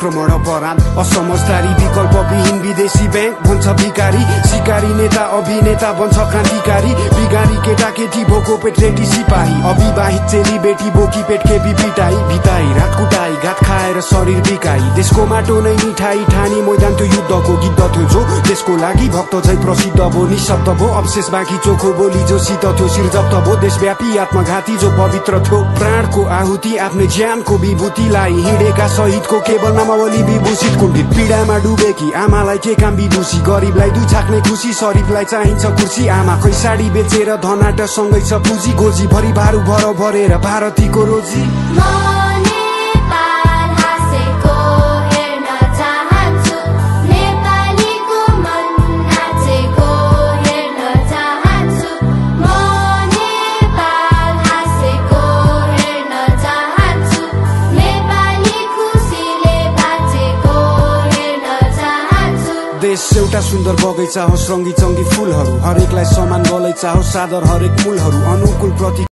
आक्रमण अपराध असमझदारी विकल्पविहीन विदेशी बैंक भन्छ भिकारी सिकारी नेता अभिनेता बन्छ क्रान्तिकारी बिगारी केटाकेटी भोको पेट रेटी सिपाही अविवाहित चेली बेटी बोकी पेट खेपी पिटाई भिताई रात कुटाई घात खाएर शरीर बिकाई देशको माटो नै मिठाई ठानी मैदान त्यो युद्धको गिद्ध थियो जो देशको लागि भक्त झै प्रसिद्ध भो निशब्द भो अवशेष बाँकी चोखो बोली जो शीत थियो शिर जप्त भो देशव्यापी आत्मघाती जो पवित्र थियो प्राणको आहुति आफ्नै ज्यानको विभूतिलाई हिँडेका शहीदको केवल नामावली विभूषित कुण्डित पीडामा डुबेकी आमालाई के काम विदुषी गरिबलाई दुई छाक्ने खुसी शरीफलाई चाहिन्छ कुर्सी आमा खै साडी बेचेर धनाट सँगै छ पुँजी गोजी भरि भारू भर भरेर भारतीको रोजी देश एउटा सुन्दर बगैँचा हो रङ्गी चङ्गी फुलहरू हरेकलाई समान गलैचा हो सादर हरेक मूलहरू अनुकूल प्रति